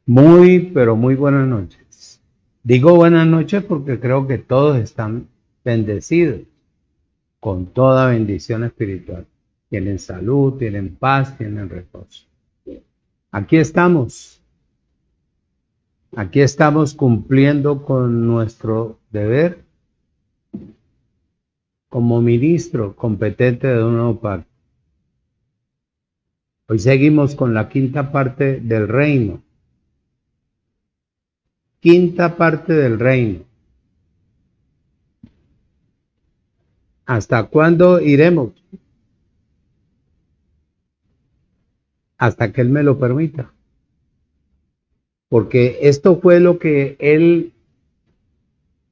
Muy, pero muy buenas noches. Digo buenas noches porque creo que todos están bendecidos con toda bendición espiritual. Tienen salud, tienen paz, tienen reposo. Aquí estamos. Aquí estamos cumpliendo con nuestro deber como ministro competente de un nuevo pacto. Hoy seguimos con la quinta parte del reino. Quinta parte del reino. ¿Hasta cuándo iremos? Hasta que Él me lo permita. Porque esto fue lo que Él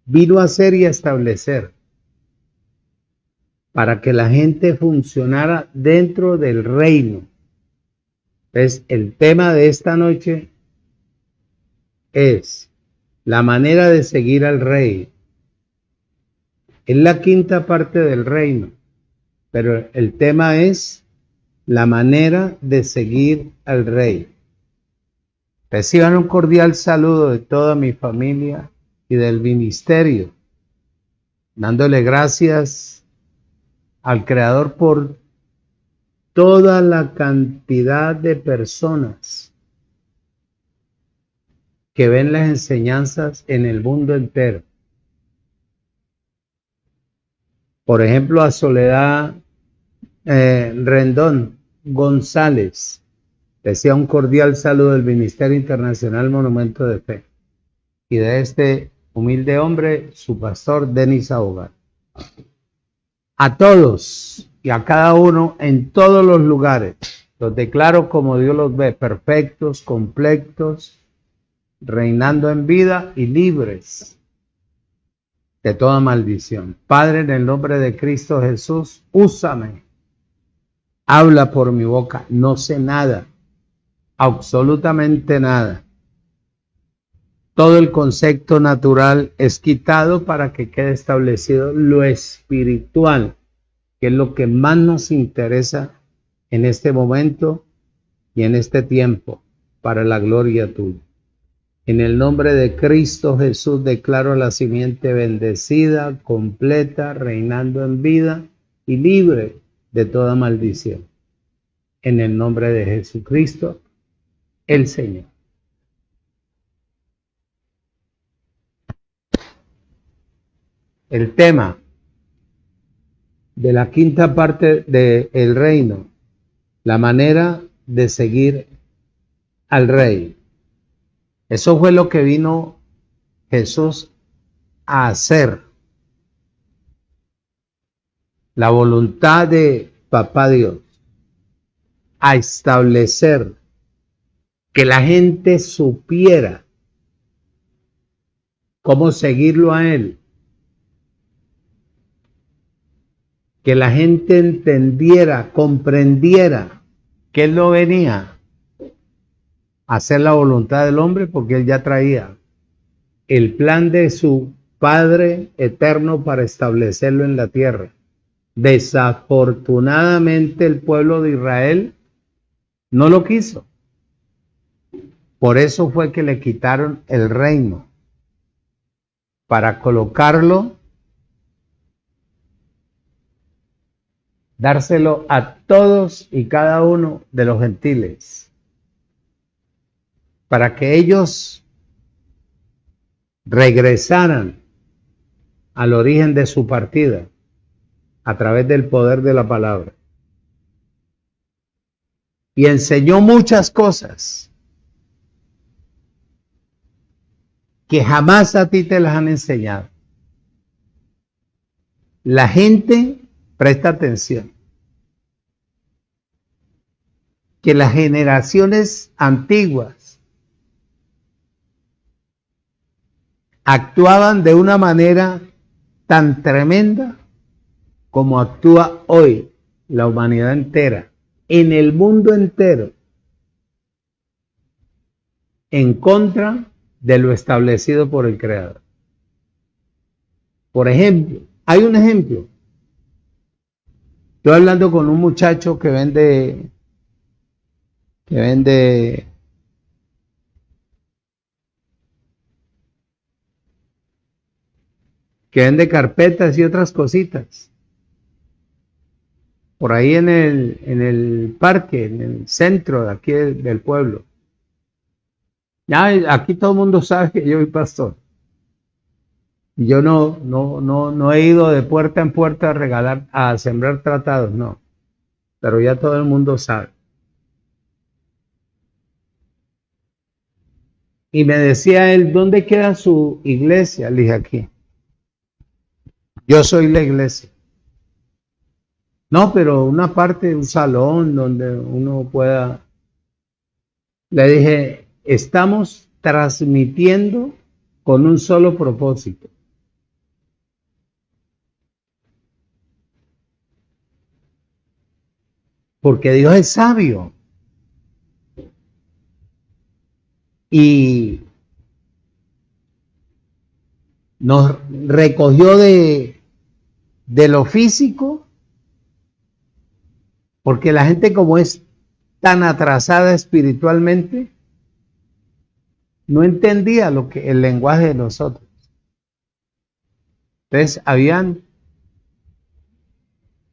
vino a hacer y a establecer para que la gente funcionara dentro del reino. Entonces, el tema de esta noche es la manera de seguir al rey. Es la quinta parte del reino, pero el tema es la manera de seguir al rey. Reciban un cordial saludo de toda mi familia y del ministerio, dándole gracias al Creador por toda la cantidad de personas que ven las enseñanzas en el mundo entero. Por ejemplo, a Soledad Rendón González, decía un cordial saludo del Ministerio Internacional Monumento de Fe y de este humilde hombre, su pastor Denis Abogar. A todos y a cada uno en todos los lugares, los declaro como Dios los ve, perfectos, completos, reinando en vida y libres de toda maldición. Padre, en el nombre de Cristo Jesús, úsame. Habla por mi boca. No sé nada, absolutamente nada. Todo el concepto natural es quitado para que quede establecido lo espiritual, que es lo que más nos interesa en este momento y en este tiempo, para la gloria tuya. En el nombre de Cristo Jesús declaro la simiente bendecida, completa, reinando en vida y libre de toda maldición. En el nombre de Jesucristo, el Señor. El tema de la quinta parte del reino, la manera de seguir al rey. Eso fue lo que vino Jesús a hacer. La voluntad de Papá Dios, a establecer que la gente supiera cómo seguirlo a Él, que la gente entendiera, comprendiera que Él no venía a hacer la voluntad del hombre, porque Él ya traía el plan de su Padre eterno para establecerlo en la tierra. Desafortunadamente el pueblo de Israel no lo quiso. Por eso fue que le quitaron el reino, para colocarlo, dárselo a todos y cada uno de los gentiles, para que ellos regresaran al origen de su partida a través del poder de la palabra. Y enseñó muchas cosas que jamás a ti te las han enseñado. La gente, presta atención, que las generaciones antiguas actuaban de una manera tan tremenda como actúa hoy la humanidad entera, en el mundo entero, en contra de lo establecido por el Creador. Por ejemplo, hay un ejemplo. Estoy hablando con un muchacho que vende que vende carpetas y otras cositas. Por ahí en el parque, en el centro de aquí del pueblo. Ya aquí todo el mundo sabe que yo soy pastor. Y yo no he ido de puerta en puerta a regalar, a sembrar tratados, no. Pero ya todo el mundo sabe. Y me decía él, ¿dónde queda su iglesia? Le dije, aquí. Yo soy la iglesia. No, pero una parte, un salón donde uno pueda. Le dije, estamos transmitiendo con un solo propósito. Porque Dios es sabio. Y nos recogió de lo físico, porque la gente como es tan atrasada espiritualmente, no entendía el lenguaje de nosotros. Entonces,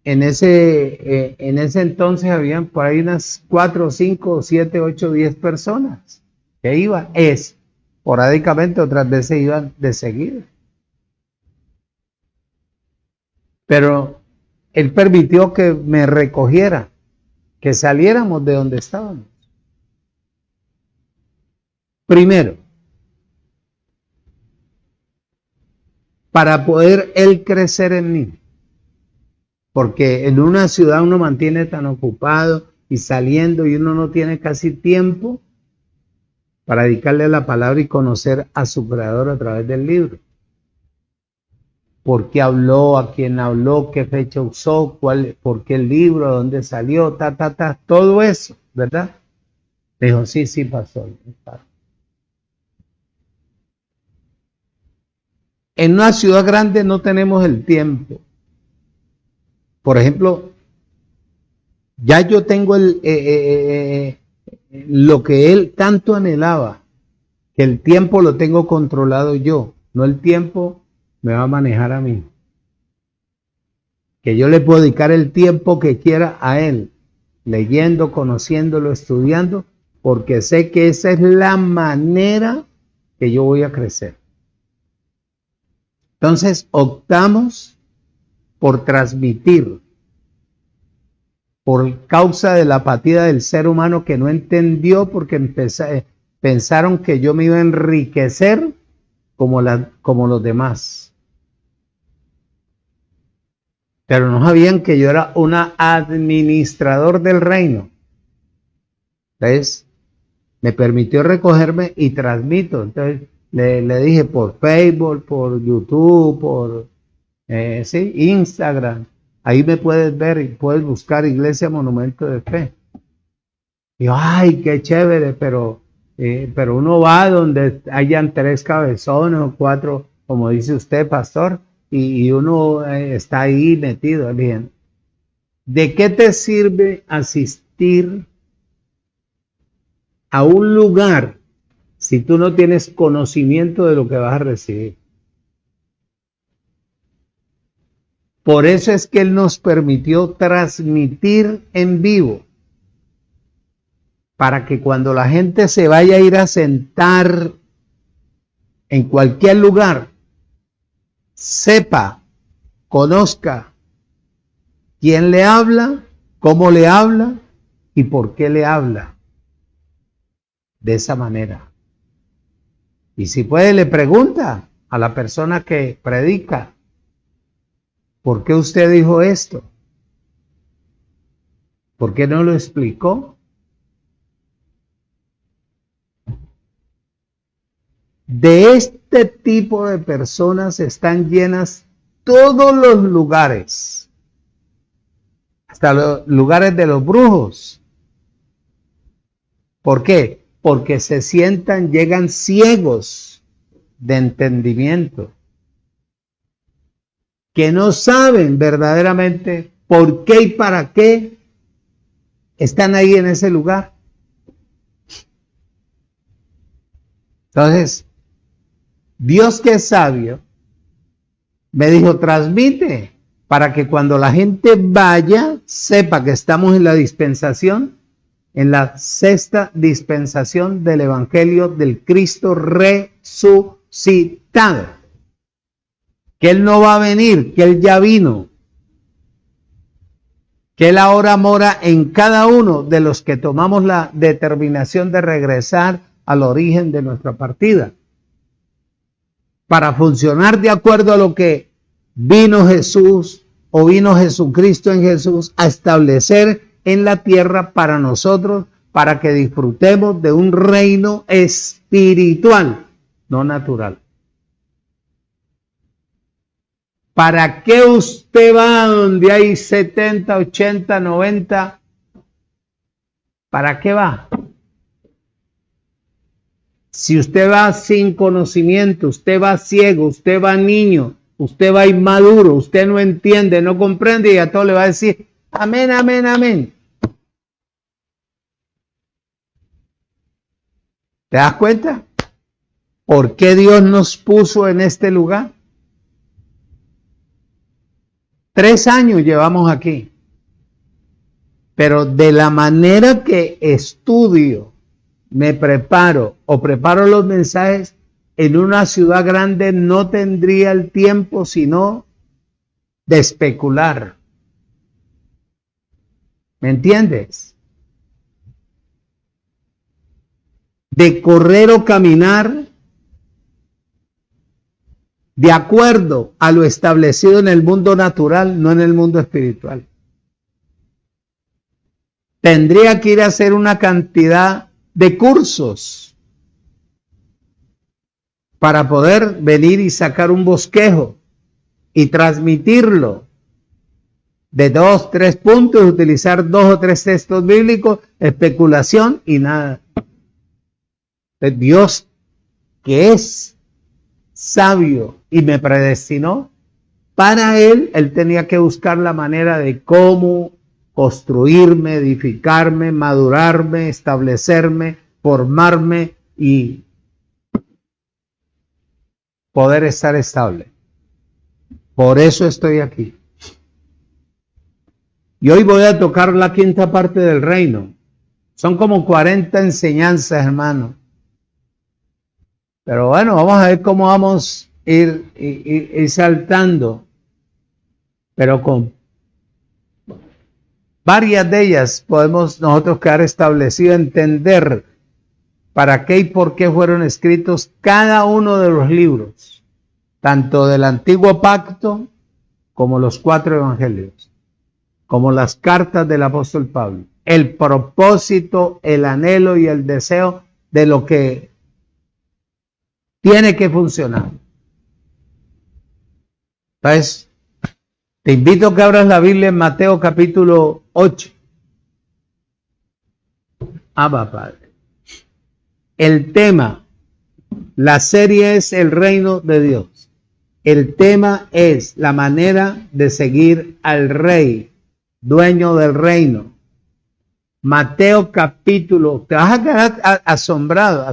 en ese entonces habían por ahí unas 4, 5, 7, 8, 10 personas que iban esporádicamente, otras veces iban de seguida. Pero él permitió que me recogiera, que saliéramos de donde estábamos. Primero, para poder él crecer en mí. Porque en una ciudad uno mantiene tan ocupado y saliendo y uno no tiene casi tiempo para dedicarle a la palabra y conocer a su creador a través del libro. ¿Por qué habló? ¿A quién habló? ¿Qué fecha usó? ¿Por qué el libro? ¿Dónde salió? Todo eso, ¿verdad? Me dijo, sí, pastor. En una ciudad grande no tenemos el tiempo. Por ejemplo, ya yo tengo lo que él tanto anhelaba, que el tiempo lo tengo controlado yo, no el tiempo me va a manejar a mí. Que yo le puedo dedicar el tiempo que quiera a él, leyendo, conociéndolo, estudiando, porque sé que esa es la manera que yo voy a crecer. Entonces, optamos por transmitir, por causa de la apatía del ser humano que no entendió, porque pensaron que yo me iba a enriquecer como los demás. Pero no sabían que yo era un administrador del reino. Entonces, me permitió recogerme y transmito. Entonces, le dije por Facebook, por YouTube, por Instagram. Ahí me puedes ver y puedes buscar Iglesia Monumento de Fe. Y yo, ay, qué chévere, pero uno va donde hayan 3 cabezones o 4, como dice usted, pastor, y uno está ahí metido. Bien. ¿De qué te sirve asistir a un lugar si tú no tienes conocimiento de lo que vas a recibir? Por eso es que Él nos permitió transmitir en vivo, para que cuando la gente se vaya a ir a sentar en cualquier lugar, sepa, conozca quién le habla, cómo le habla y por qué le habla. De esa manera. Y si puede, le pregunta a la persona que predica, ¿por qué usted dijo esto? ¿Por qué no lo explicó? De este tipo de personas están llenas todos los lugares, hasta los lugares de los brujos. ¿Por qué? Porque se sientan, llegan ciegos de entendimiento, que no saben verdaderamente por qué y para qué están ahí en ese lugar. Entonces, Dios, que es sabio, Me dijo, transmite para que cuando la gente vaya, sepa que estamos en la dispensación, en la sexta dispensación del Evangelio del Cristo resucitado. Que Él no va a venir, que Él ya vino. Que Él ahora mora en cada uno de los que tomamos la determinación de regresar al origen de nuestra partida. Para funcionar de acuerdo a lo que vino Jesús o vino Jesucristo en Jesús a establecer en la tierra para nosotros, para que disfrutemos de un reino espiritual, no natural. ¿Para qué usted va donde hay 70, 80, 90? ¿Para qué va? Si usted va sin conocimiento, usted va ciego, usted va niño, usted va inmaduro, usted no entiende, no comprende y a todo le va a decir amén, amén, amén. ¿Te das cuenta? ¿Por qué Dios nos puso en este lugar? 3 años llevamos aquí. Pero de la manera que estudio, me preparo o preparo los mensajes, en una ciudad grande no tendría el tiempo sino de especular. ¿Me entiendes? De correr o caminar de acuerdo a lo establecido en el mundo natural, no en el mundo espiritual. Tendría que ir a hacer una cantidad de cursos para poder venir y sacar un bosquejo y transmitirlo de 2, 3 puntos, utilizar 2 o 3 textos bíblicos, especulación y nada. Dios, que es sabio y me predestinó, para Él tenía que buscar la manera de cómo construirme, edificarme, madurarme, establecerme, formarme y poder estar estable. Por eso estoy aquí. Y hoy voy a tocar la quinta parte del reino. Son como 40 enseñanzas, hermano. Pero bueno, vamos a ver cómo vamos a ir saltando. Pero con varias de ellas podemos nosotros quedar establecidos, entender para qué y por qué fueron escritos cada uno de los libros, tanto del Antiguo Pacto como los 4 evangelios, como las cartas del apóstol Pablo. El propósito, el anhelo y el deseo de lo que tiene que funcionar. Entonces, te invito a que abras la Biblia en Mateo capítulo 8. Abba, Padre. El tema, la serie es el reino de Dios. El tema es la manera de seguir al Rey, dueño del reino. Mateo capítulo, te vas a quedar asombrado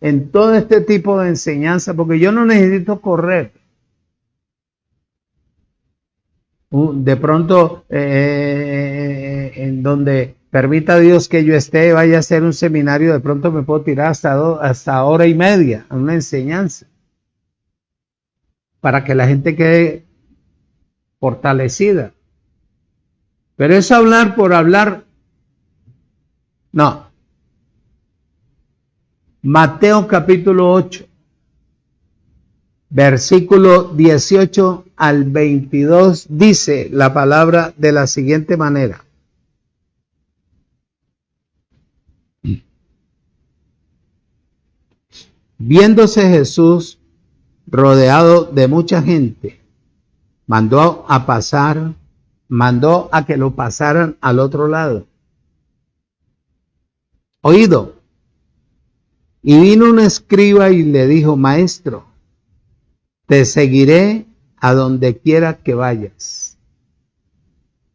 en todo este tipo de enseñanza, porque yo no necesito correr. De pronto, en donde permita Dios que yo esté, vaya a hacer un seminario, de pronto me puedo tirar hasta hora y media a una enseñanza, para que la gente quede fortalecida. Pero es hablar por hablar. No. Mateo capítulo 8, versículo 18 al 22, dice la palabra de la siguiente manera. Viéndose Jesús rodeado de mucha gente, mandó a que lo pasaran al otro lado. Oído. Y vino un escriba y le dijo: Maestro, te seguiré a donde quiera que vayas.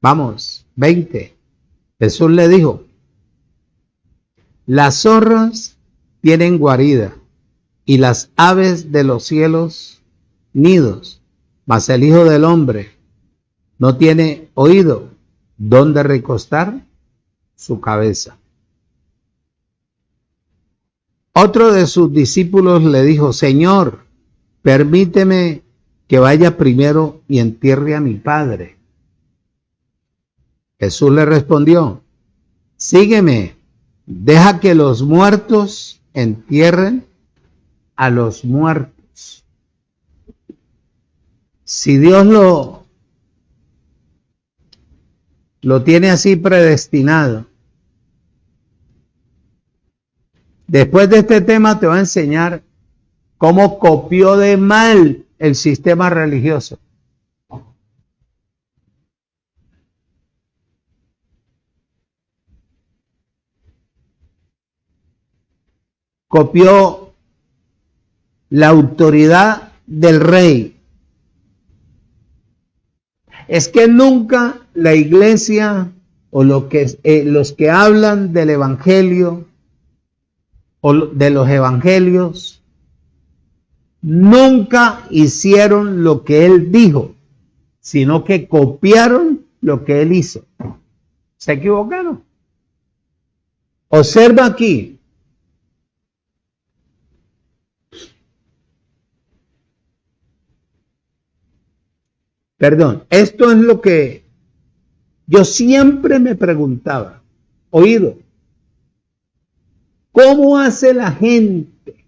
Vamos, 20. Jesús le dijo: las zorras tienen guarida y las aves de los cielos nidos, mas el Hijo del Hombre no tiene oído donde recostar su cabeza. Otro de sus discípulos le dijo: Señor, permíteme que vaya primero y entierre a mi padre. Jesús le respondió: sígueme, deja que los muertos entierren a los muertos. Si Dios lo tiene así predestinado. Después de este tema te voy a enseñar cómo copió de mal el sistema religioso. Copió la autoridad del rey. Es que nunca la iglesia o los que hablan del evangelio o de los evangelios nunca hicieron lo que él dijo, sino que copiaron lo que él hizo. ¿Se equivocaron? Observa aquí. Perdón, esto es lo que yo siempre me preguntaba. Oído, ¿cómo hace la gente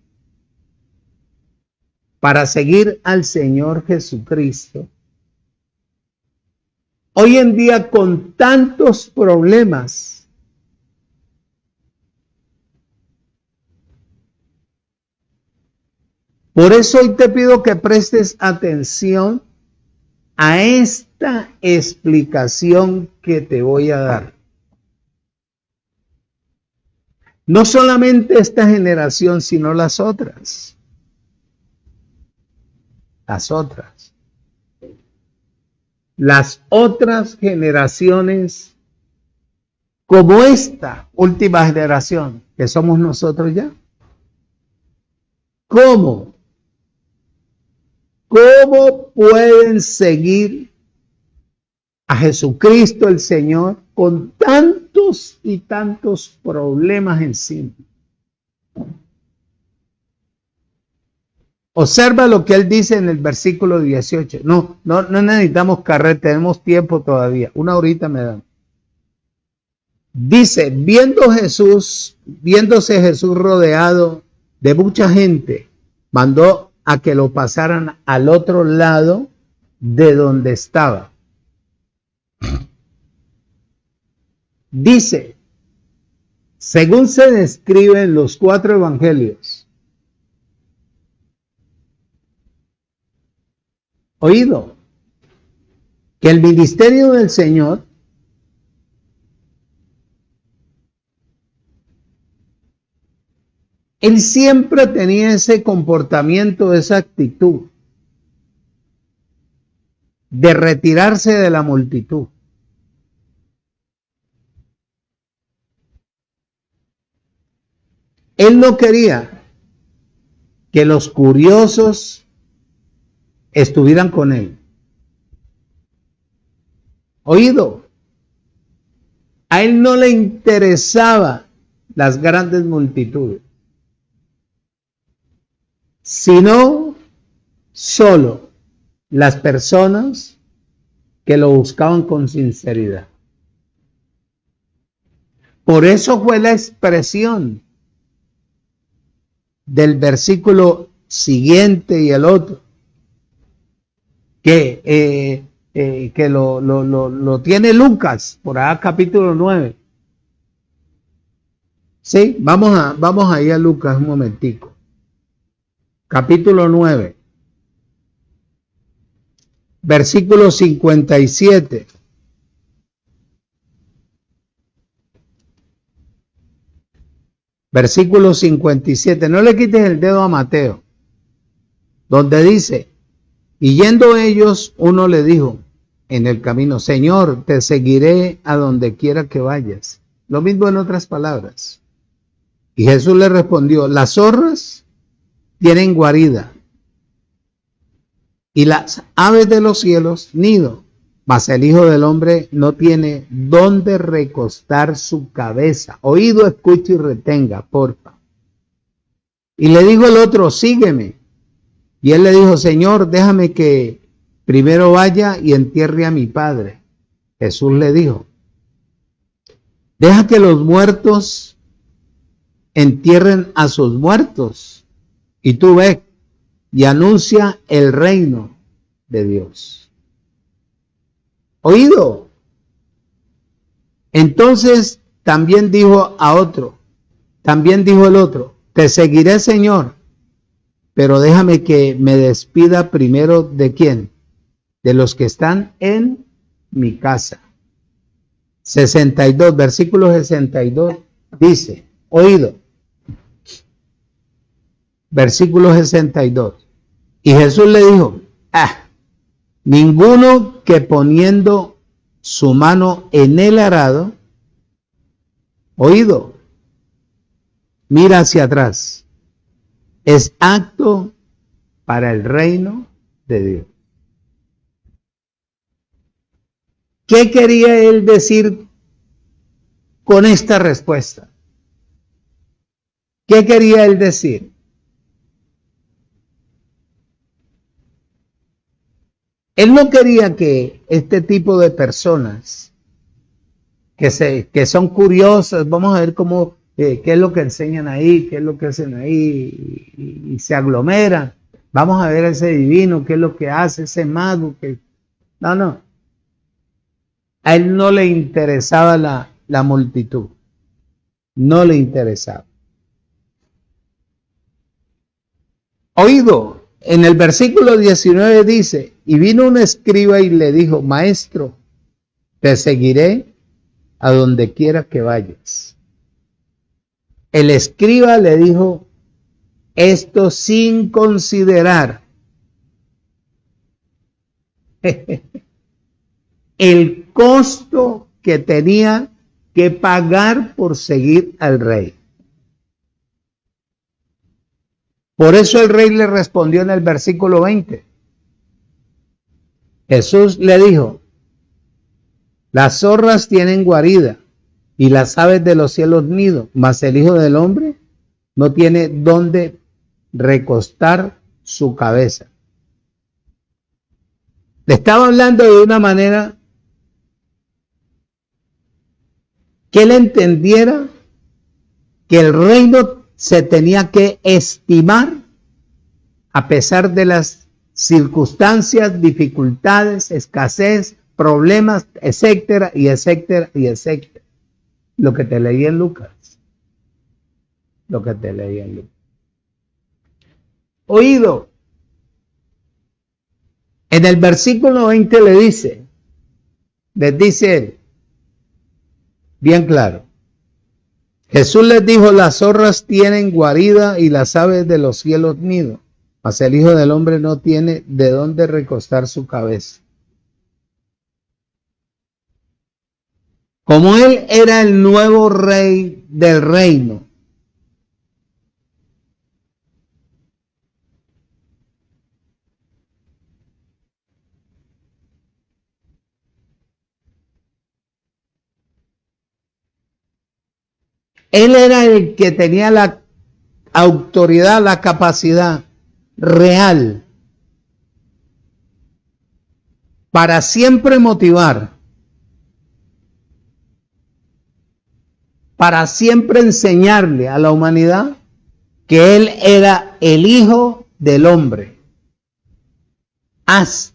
para seguir al Señor Jesucristo hoy en día con tantos problemas? Por eso hoy te pido que prestes atención a esta explicación que te voy a dar. No solamente esta generación, sino las otras. Las otras generaciones, como esta última generación, que somos nosotros ya. ¿Cómo? ¿Cómo pueden seguir a Jesucristo el Señor con tantos y tantos problemas encima? Observa lo que él dice en el versículo 18. No necesitamos carrera, tenemos tiempo todavía. Una horita me dan. Dice, viéndose Jesús rodeado de mucha gente, mandó a que lo pasaran al otro lado de donde estaba. Dice, según se describe en los 4 evangelios, oído, que el ministerio del Señor él siempre tenía ese comportamiento, esa actitud de retirarse de la multitud. Él no quería que los curiosos estuvieran con él. Oído, a él no le interesaba las grandes multitudes, sino solo las personas que lo buscaban con sinceridad. Por eso fue la expresión del versículo siguiente y el otro, que lo tiene Lucas, por ahí capítulo 9. Sí, vamos ahí a Lucas un momentico. Capítulo 9, versículo 57. Versículo 57. No le quites el dedo a Mateo, donde dice, y yendo ellos, uno le dijo en el camino, Señor, te seguiré a donde quiera que vayas. Lo mismo en otras palabras. Y Jesús le respondió, las zorras tienen guarida y las aves de los cielos nido, mas el Hijo del Hombre no tiene dónde recostar su cabeza. Oído, escuche y retenga, porfa. Y le dijo el otro, sígueme. Y él le dijo, Señor, déjame que primero vaya y entierre a mi padre. Jesús le dijo, deja que los muertos entierren a sus muertos, y tú ve y anuncia el reino de Dios. Oído. Entonces también dijo el otro, te seguiré, Señor, pero déjame que me despida primero ¿de quién? De los que están en mi casa. 62, versículo 62 dice, oído. Versículo 62. Y Jesús le dijo, ninguno que poniendo su mano en el arado, oído, mira hacia atrás, es apto para el reino de Dios. ¿Qué quería él decir con esta respuesta? ¿Qué quería él decir? Él no quería que este tipo de personas que son curiosas, vamos a ver cómo, qué es lo que enseñan ahí, qué es lo que hacen ahí, y se aglomeran. Vamos a ver a ese divino, qué es lo que hace ese mago. No. A él no le interesaba la multitud. No le interesaba. Oído, en el versículo 19 dice, y vino un escriba y le dijo, maestro, te seguiré a donde quiera que vayas. El escriba le dijo esto sin considerar el costo que tenía que pagar por seguir al rey. Por eso el rey le respondió en el versículo 20. Jesús le dijo, las zorras tienen guarida y las aves de los cielos nido, mas el Hijo del Hombre no tiene dónde recostar su cabeza. Le estaba hablando de una manera que él entendiera que el reino se tenía que estimar a pesar de las circunstancias, dificultades, escasez, problemas, etcétera, y etcétera, y etcétera. Lo que te leí en Lucas. Oído. En el versículo 20 les dice él, bien claro. Jesús les dijo, las zorras tienen guarida y las aves de los cielos nido, mas el Hijo del Hombre no tiene de dónde recostar su cabeza. Como él era el nuevo rey del reino, él era el que tenía la autoridad, la capacidad real para siempre motivar, para siempre enseñarle a la humanidad que él era el Hijo del Hombre. Hasta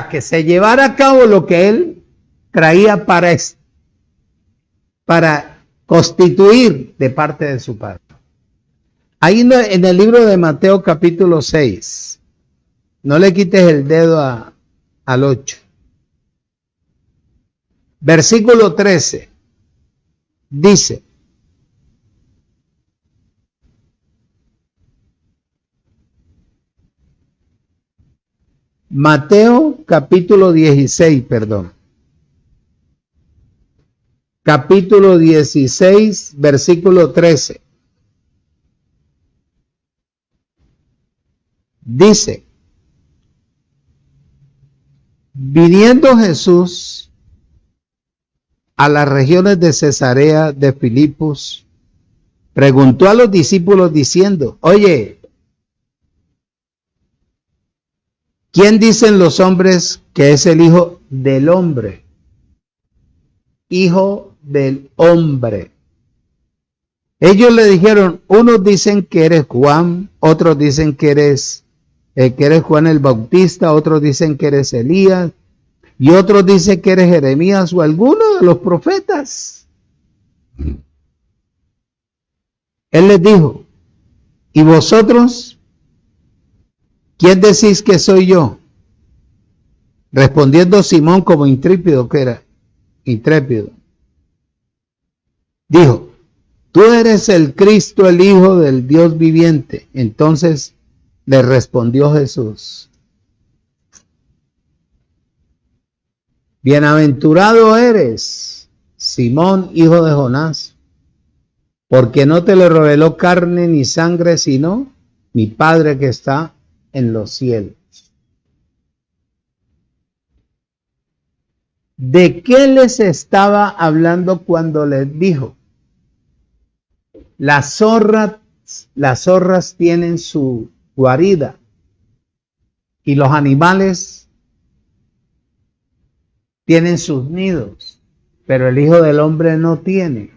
que se llevara a cabo lo que él traía para constituir de parte de su Padre. Ahí en el libro de Mateo capítulo 6, no le quites el dedo al 8. Versículo 13, dice, Mateo capítulo 16, perdón. capítulo 16, versículo 13. Dice, viniendo Jesús a las regiones de Cesarea de Filipos, preguntó a los discípulos diciendo, oye, ¿quién dicen los hombres que es el Hijo del Hombre? Hijo del Hombre. Ellos le dijeron, unos dicen que eres Juan, otros dicen que eres Juan el Bautista, otros dicen que eres Elías, y otros dicen que eres Jeremías o alguno de los profetas. Él les dijo, ¿y vosotros quién decís que soy yo? Respondiendo Simón como intrépido que era, intrépido, dijo, tú eres el Cristo, el Hijo del Dios viviente. Entonces le respondió Jesús, bienaventurado eres, Simón, hijo de Jonás, porque no te lo reveló carne ni sangre, sino mi Padre que está en los cielos. ¿De qué les estaba hablando cuando les dijo? Las zorras tienen su guarida y los animales tienen sus nidos, pero el Hijo del Hombre no tiene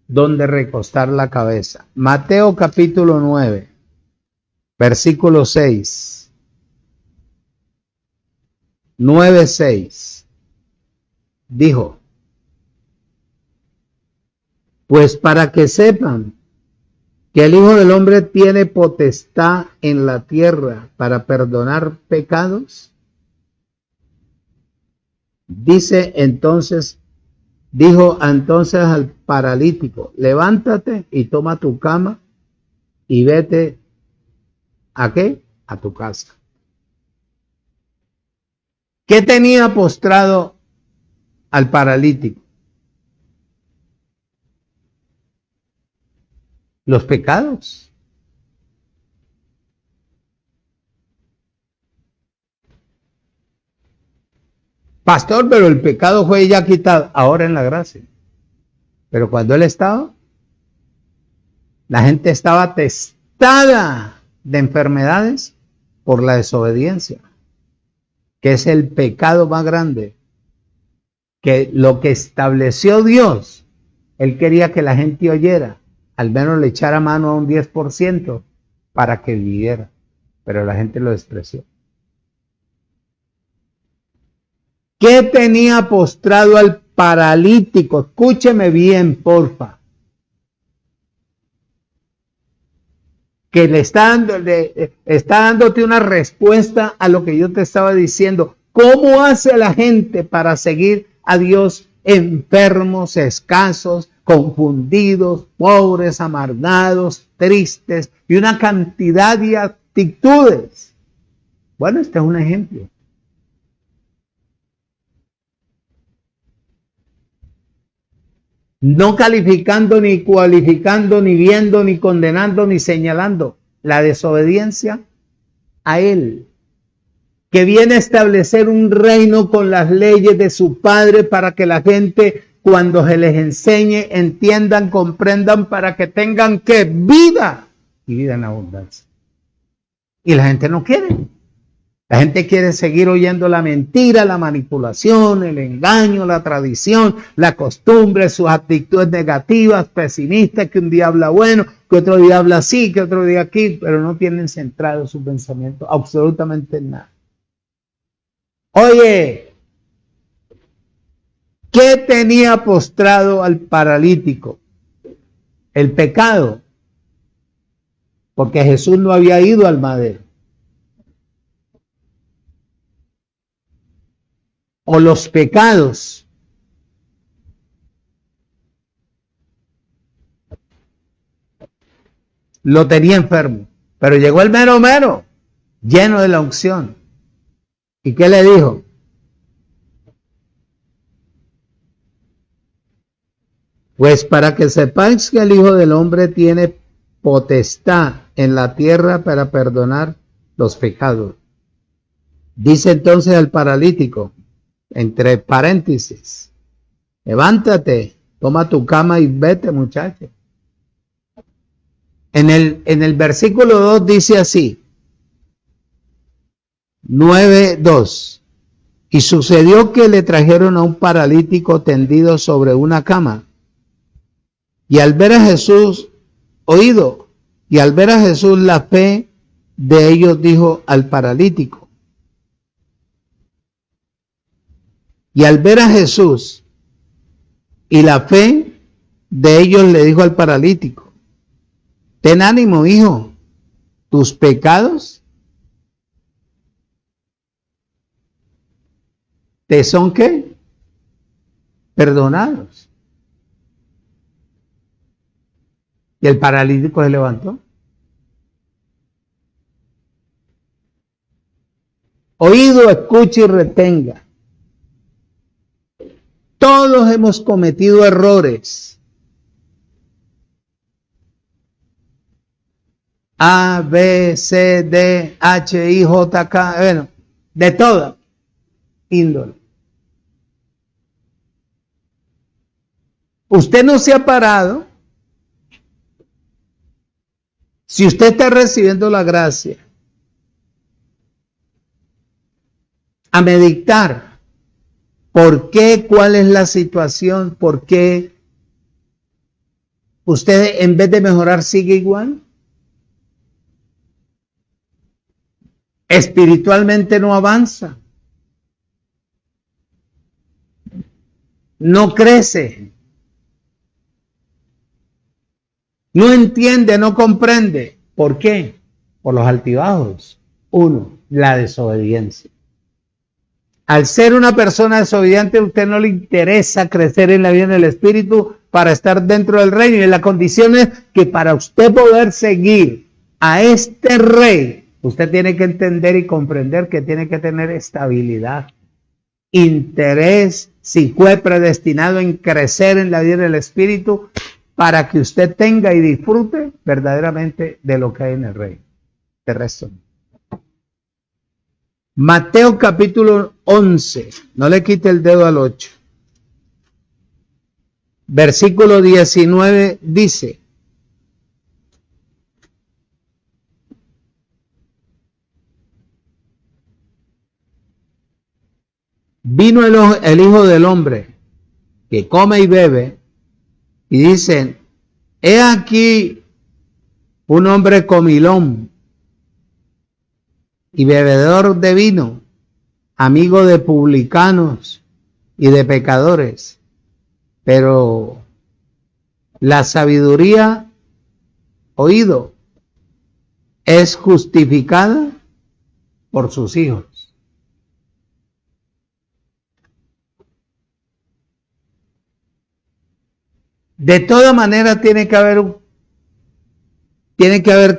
donde recostar la cabeza. Mateo capítulo 9, versículo 6. 9:6. Dijo, pues para que sepan que el Hijo del Hombre tiene potestad en la tierra para perdonar pecados. Dijo entonces al paralítico, levántate y toma tu cama y vete, ¿a qué? A tu casa. ¿Qué tenía postrado al paralítico? Los pecados. Pastor, pero el pecado fue ya quitado, ahora en la gracia. Pero cuando él estaba, la gente estaba atestada de enfermedades por la desobediencia, que es el pecado más grande. Que lo que estableció Dios, Él quería que la gente oyera, al menos le echara mano a un 10% para que viviera, pero la gente lo despreció. ¿Qué tenía postrado al paralítico? Escúcheme bien, porfa. Que le está dándote una respuesta a lo que yo te estaba diciendo. ¿Cómo hace la gente para seguir a Dios enfermos, escasos, confundidos, pobres, amargados, tristes y una cantidad de actitudes? Bueno, este es un ejemplo. No calificando, ni cualificando, ni viendo, ni condenando, ni señalando la desobediencia a Él, que viene a establecer un reino con las leyes de su Padre para que la gente, cuando se les enseñe, entiendan, comprendan, para que tengan ¿qué? Vida y vida en abundancia. Y la gente no quiere. La gente quiere seguir oyendo la mentira, la manipulación, el engaño, la tradición, la costumbre, sus actitudes negativas, pesimistas, que un día habla bueno, que otro día habla así, que otro día aquí, pero no tienen centrado su pensamiento absolutamente en nada. Oye, ¿qué tenía postrado al paralítico? El pecado, porque Jesús no había ido al madero. O los pecados. Lo tenía enfermo, pero llegó el mero mero, lleno de la unción. ¿Y qué le dijo? Pues para que sepáis que el Hijo del Hombre tiene potestad en la tierra para perdonar los pecados. Dice entonces al paralítico, entre paréntesis, levántate, toma tu cama y vete, muchacho. En el versículo 2 dice así, 9:2. Y sucedió que le trajeron a un paralítico tendido sobre una cama. Y al ver a Jesús, y al ver a Jesús la fe de ellos dijo al paralítico. Y al ver a Jesús y la fe de ellos le dijo al paralítico, ten ánimo, hijo, tus pecados te son ¿qué? Perdonados. Y el paralítico se levantó. Oído, escuche y retenga. Todos hemos cometido errores. A, B, C, D, H, I, J, K, bueno, de toda índole. Usted no se ha parado. Si usted está recibiendo la gracia, a meditar por qué, cuál es la situación, por qué usted en vez de mejorar sigue igual. Espiritualmente no avanza, no crece, no entiende, no comprende. ¿Por qué? Por los altibajos. Uno, la desobediencia. Al ser una persona desobediente, a usted no le interesa crecer en la vida del Espíritu para estar dentro del reino. Y la condición es que para usted poder seguir a este rey, usted tiene que entender y comprender que tiene que tener estabilidad, interés, si fue predestinado en crecer en la vida del Espíritu, para que usted tenga y disfrute verdaderamente de lo que hay en el reino. De resto. Mateo capítulo 11, no le quite el dedo al 8. Versículo 19 dice, vino el Hijo del Hombre, que come y bebe, y dicen, he aquí un hombre comilón y bebedor de vino, amigo de publicanos y de pecadores. Pero la sabiduría, oído, es justificada por sus hijos. De toda manera tiene que haber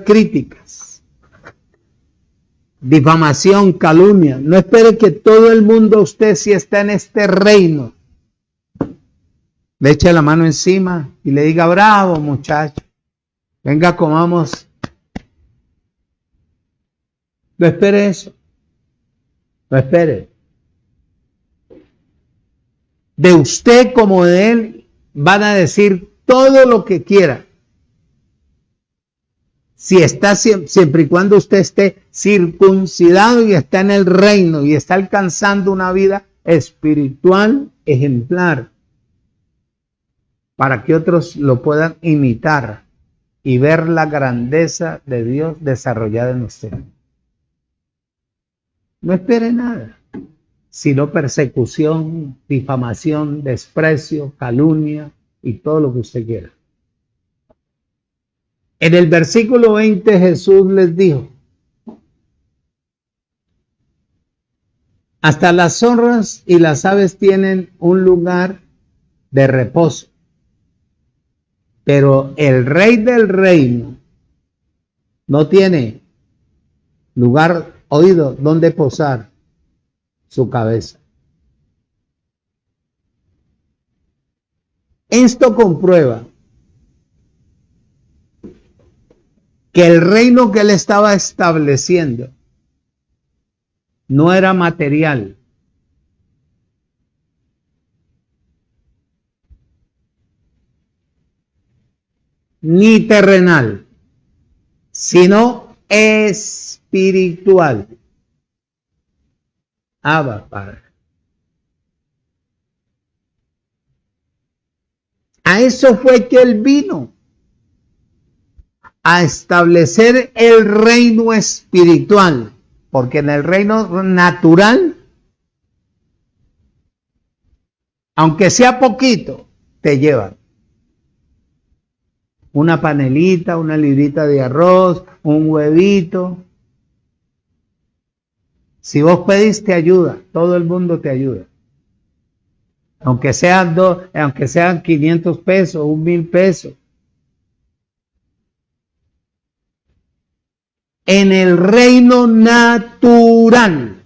críticas, difamación, calumnia. No espere que todo el mundo, usted si está en este reino, le eche la mano encima y le diga, bravo muchacho, venga comamos. No espere eso, no espere. De usted como de él van a decir todo lo que quiera. Si está siempre y cuando usted esté circuncidado y está en el reino y está alcanzando una vida espiritual ejemplar, para que otros lo puedan imitar y ver la grandeza de Dios desarrollada en usted. No espere nada, sino persecución, difamación, desprecio, calumnia y todo lo que usted quiera. En el versículo 20 Jesús les dijo, hasta las zorras y las aves tienen un lugar de reposo, pero el rey del reino no tiene lugar, oído, donde posar su cabeza. Esto comprueba que el reino que él estaba estableciendo no era material, ni terrenal, sino espiritual. Abba, Padre. A eso fue que él vino, a establecer el reino espiritual, porque en el reino natural, aunque sea poquito, te llevan una panelita, una librita de arroz, un huevito. Si vos pedís, te ayuda, todo el mundo te ayuda. Aunque sean 500 pesos, 1,000 pesos. En el reino natural.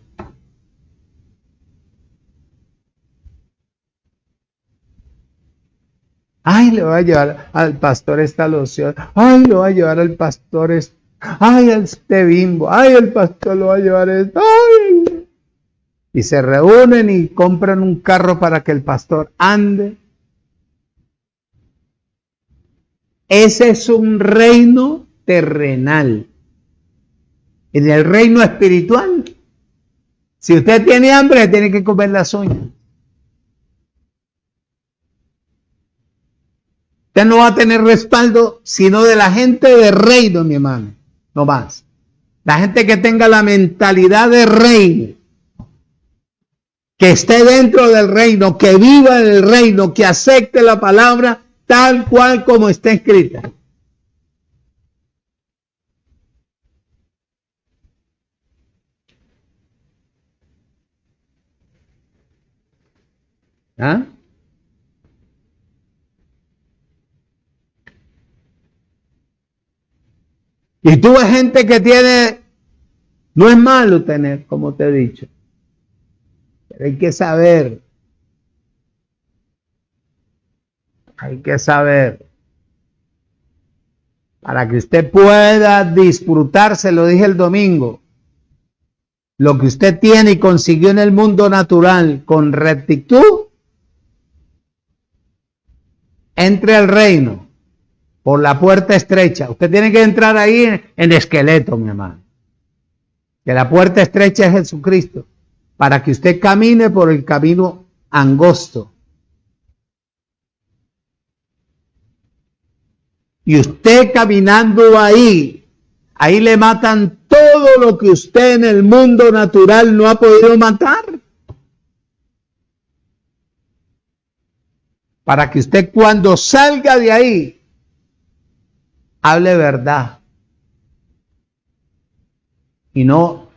Ay, le voy a llevar al pastor esta loción. Ay, le voy a llevar al pastor esto. Ay, este bimbo. Ay, el pastor lo va a llevar esto. Ay. Y se reúnen y compran un carro para que el pastor ande. Ese es un reino terrenal. En el reino espiritual, si usted tiene hambre, tiene que comer las uñas. Usted no va a tener respaldo sino de la gente de reino, mi hermano. No más. La gente que tenga la mentalidad de reino, que esté dentro del reino, que viva en el reino, que acepte la palabra tal cual como está escrita. ¿Ah? Y tú ves gente que tiene, no es malo tener, como te he dicho, pero hay que saber, para que usted pueda disfrutar, se lo dije el domingo, lo que usted tiene y consiguió en el mundo natural con rectitud, entre al reino por la puerta estrecha. Usted tiene que entrar ahí en esqueleto, mi hermano. Que la puerta estrecha es Jesucristo, para que usted camine por el camino angosto. Y usted caminando ahí le matan todo lo que usted en el mundo natural no ha podido matar. Para que usted cuando salga de ahí, hable verdad. Y no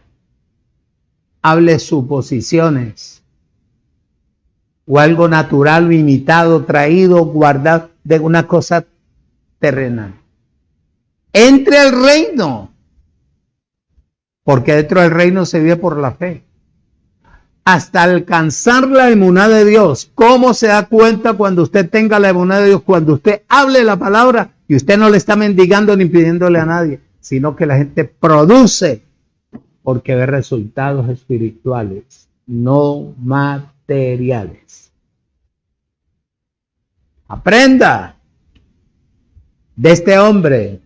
hable suposiciones. O algo natural, imitado, traído, guardado de una cosa terrenal. Entre al reino. Porque dentro del reino se vive por la fe. Hasta alcanzar la emuná de Dios. ¿Cómo se da cuenta cuando usted tenga la emuná de Dios? Cuando usted hable la palabra y usted no le está mendigando ni pidiéndole a nadie, sino que la gente produce porque ve resultados espirituales, no materiales. Aprenda de este hombre.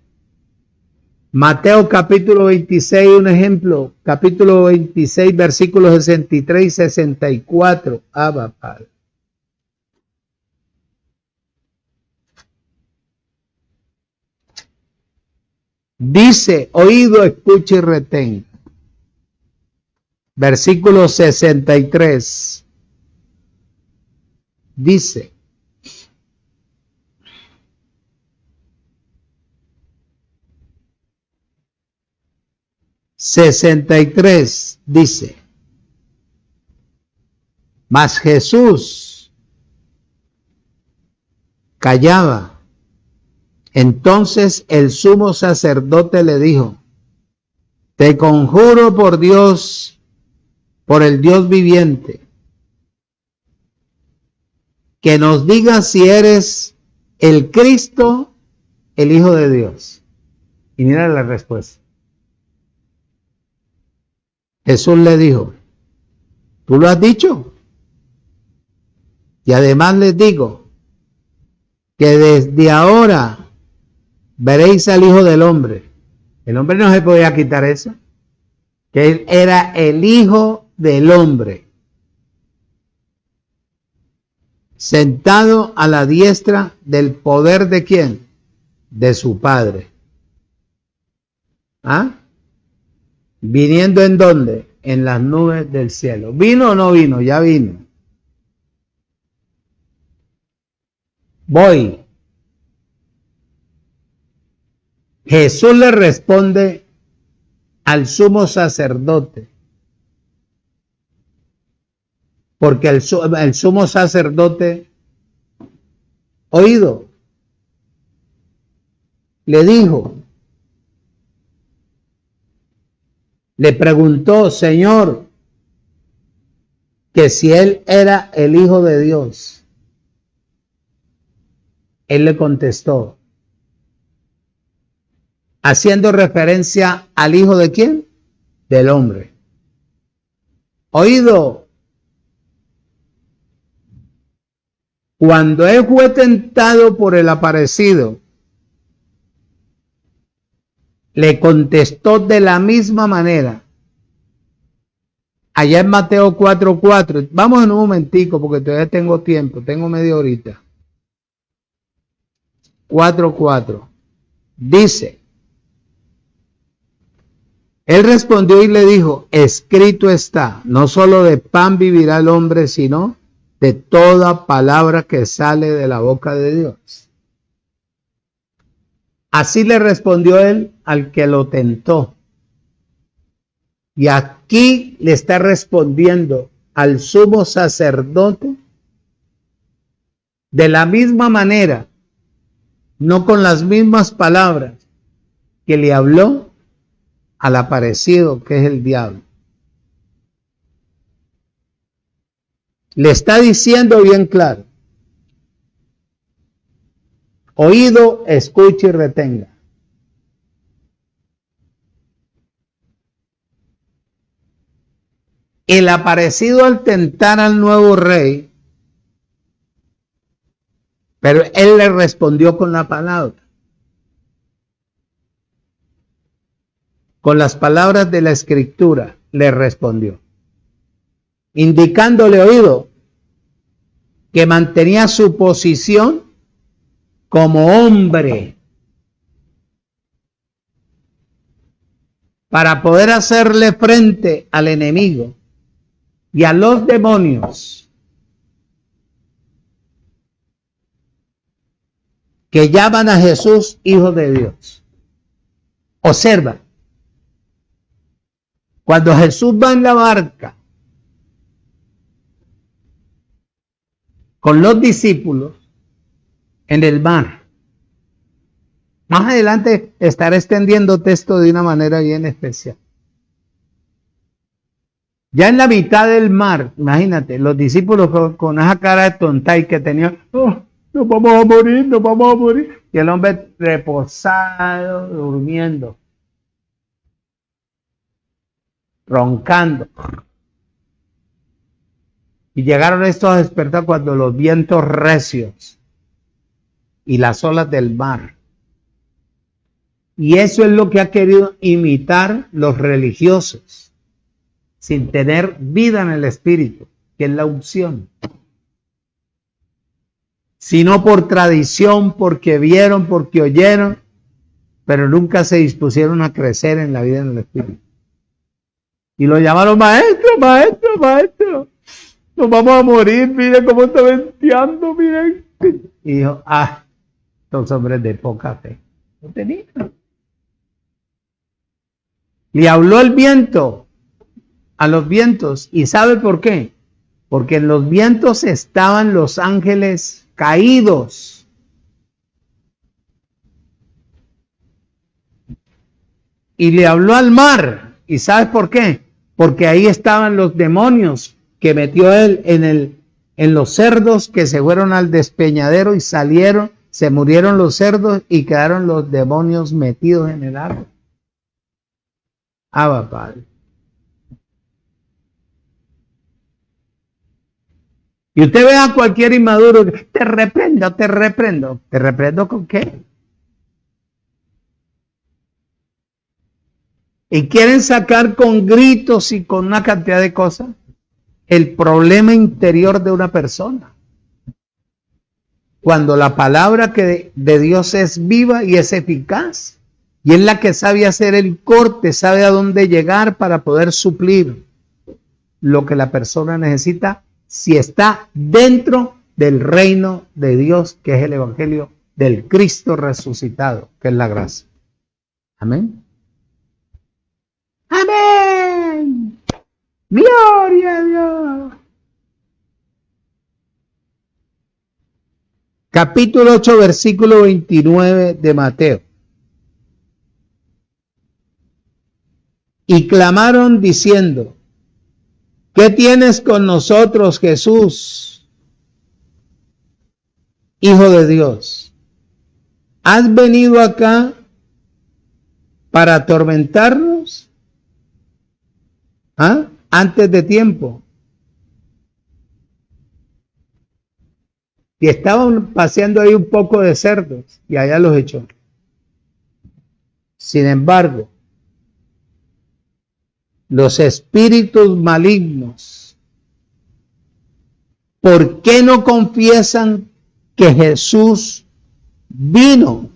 Mateo capítulo 26, un ejemplo, capítulo 26, versículos 63 y 64. Abba, Padre. Dice, oído, escucha y retén. Versículo 63. Dice, dice, mas Jesús callaba. Entonces el sumo sacerdote le dijo, te conjuro por Dios, por el Dios viviente, que nos digas si eres el Cristo, el Hijo de Dios. Y mira la respuesta. Jesús le dijo, ¿tú lo has dicho? Y además les digo que desde ahora veréis al Hijo del Hombre. El hombre no se podía quitar eso, que él era el Hijo del Hombre, sentado a la diestra del poder ¿de quién? De su Padre. ¿Ah? ¿Viniendo en dónde? En las nubes del cielo. ¿Vino o no vino? Ya vino. Voy. Jesús le responde al sumo sacerdote, porque el sumo sacerdote, oído, le dijo, le preguntó, Señor, que si él era el Hijo de Dios. Él le contestó, haciendo referencia al Hijo de quién? Del hombre. Oído, cuando él fue tentado por el aparecido, le contestó de la misma manera. Allá en Mateo 4:4. Vamos en un momentico porque todavía tengo tiempo, tengo media horita. 4:4. Dice, él respondió y le dijo, escrito está, no solo de pan vivirá el hombre, sino de toda palabra que sale de la boca de Dios. Así le respondió él al que lo tentó. Y aquí le está respondiendo al sumo sacerdote de la misma manera, no con las mismas palabras que le habló al aparecido que es el diablo. Le está diciendo bien claro, oído, escuche y retenga. El aparecido al tentar al nuevo rey, pero él le respondió con la palabra. Con las palabras de la Escritura le respondió, indicándole, oído, que mantenía su posición como hombre para poder hacerle frente al enemigo y a los demonios que llaman a Jesús Hijo de Dios. Observa, cuando Jesús va en la barca con los discípulos en el mar, más adelante estaré extendiendo texto de una manera bien especial. Ya en la mitad del mar, imagínate, los discípulos con esa cara de tonta y que tenían, oh, nos vamos a morir, nos vamos a morir. Y el hombre reposado, durmiendo, roncando. Y llegaron estos a despertar cuando los vientos recios y las olas del mar. Y eso es lo que ha querido imitar los religiosos, sin tener vida en el espíritu, que es la unción. Sino por tradición, porque vieron, porque oyeron, pero nunca se dispusieron a crecer en la vida en el espíritu. Y lo llamaron maestro, maestro, maestro. Nos vamos a morir, miren cómo está venteando, miren. Y dijo, estos hombres de poca fe. No tenían. Le habló el viento a los vientos. ¿Y sabe por qué? Porque en los vientos estaban los ángeles caídos. Y le habló al mar. ¿Y sabe por qué? Porque ahí estaban los demonios que metió él en en los cerdos que se fueron al despeñadero y salieron, se murieron los cerdos y quedaron los demonios metidos en el agua. Abba, Padre. Y usted ve a cualquier inmaduro, te reprendo, te reprendo. ¿Te reprendo con qué? Y quieren sacar con gritos y con una cantidad de cosas el problema interior de una persona. Cuando la palabra de Dios es viva y es eficaz, y es la que sabe hacer el corte, sabe a dónde llegar para poder suplir lo que la persona necesita, si está dentro del reino de Dios, que es el evangelio del Cristo resucitado, que es la gracia. Amén. Amén. Gloria a Dios. Capítulo 8, versículo 29 de Mateo. Y clamaron diciendo: ¿qué tienes con nosotros, Jesús, Hijo de Dios? ¿Has venido acá para atormentarnos? ¿Ah? Antes de tiempo. Y estaban paseando ahí un poco de cerdos y allá los echó. Sin embargo, los espíritus malignos, ¿por qué no confiesan que Jesús vino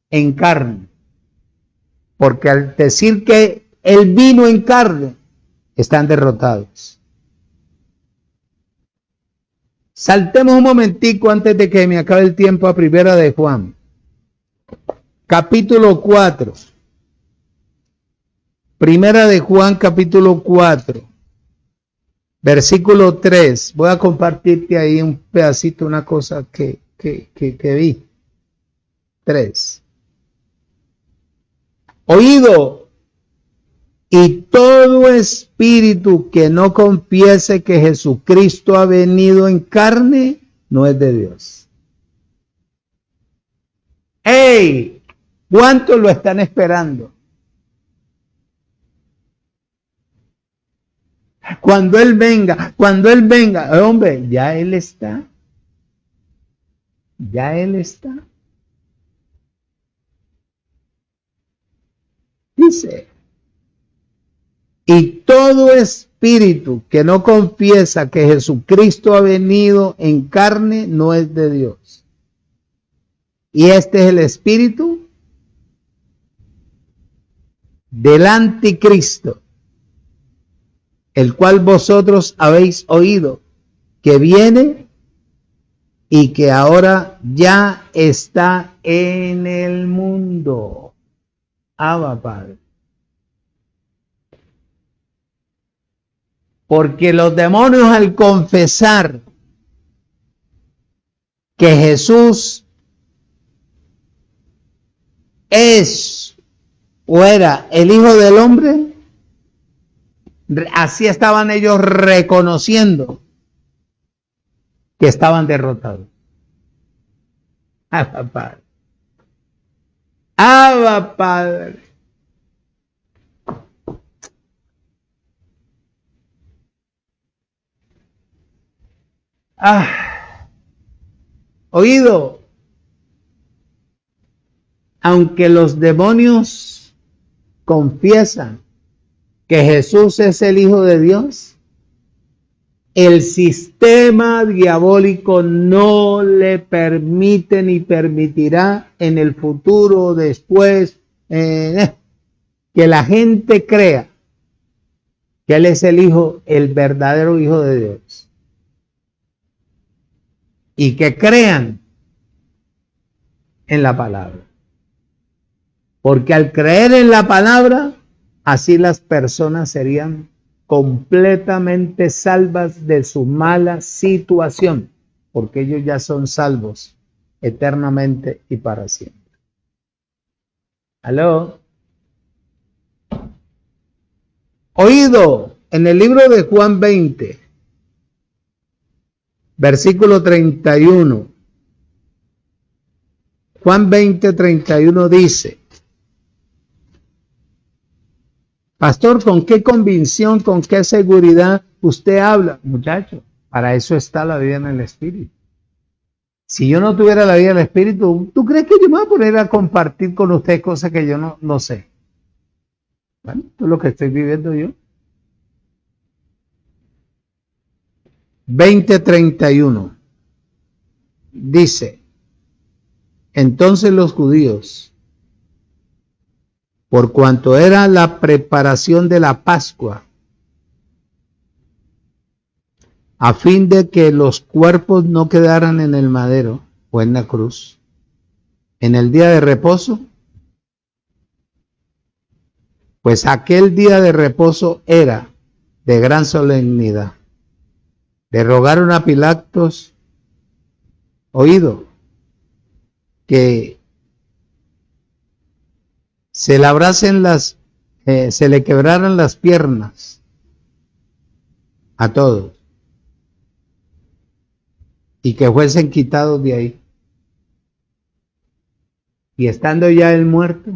en carne? Porque al decir que Él vino en carne, están derrotados. Saltemos un momentico antes de que me acabe el tiempo a Primera de Juan. Capítulo 4. Primera de Juan, capítulo 4. Versículo 3. Voy a compartirte ahí un pedacito, una cosa que vi. 3. Oído, y todo espíritu que no confiese que Jesucristo ha venido en carne, no es de Dios. ¡Ey! ¿Cuántos lo están esperando? Cuando Él venga, hombre, ya Él está. Ya Él está. Dice: y todo espíritu que no confiesa que Jesucristo ha venido en carne no es de Dios. Y este es el espíritu del anticristo, el cual vosotros habéis oído, que viene y que ahora ya está en el mundo. Abba, Padre. Porque los demonios, al confesar que Jesús es o era el Hijo del Hombre, así estaban ellos reconociendo que estaban derrotados. Abba, Padre. Abba, Padre. Oído, aunque los demonios confiesan que Jesús es el Hijo de Dios, el sistema diabólico no le permite ni permitirá en el futuro después que la gente crea que Él es el Hijo, el verdadero Hijo de Dios. Y que crean en la palabra. Porque al creer en la palabra, así las personas serían completamente salvas de su mala situación, porque ellos ya son salvos eternamente y para siempre. ¿Aló? Oído, en el libro de Juan 20, Versículo 31. Juan 20, 31 dice: pastor, ¿con qué convicción, con qué seguridad usted habla? Muchacho, para eso está la vida en el Espíritu. Si yo no tuviera la vida en el Espíritu, ¿tú crees que yo me voy a poner a compartir con usted cosas que yo no sé? Bueno, esto es lo que estoy viviendo yo. 20:31 dice: entonces los judíos, por cuanto era la preparación de la Pascua, a fin de que los cuerpos no quedaran en el madero o en la cruz, en el día de reposo, pues aquel día de reposo era de gran solemnidad. Le rogaron a Pilatos, oído, que se le quebraran las piernas a todos y que fuesen quitados de ahí. Y estando ya él muerto,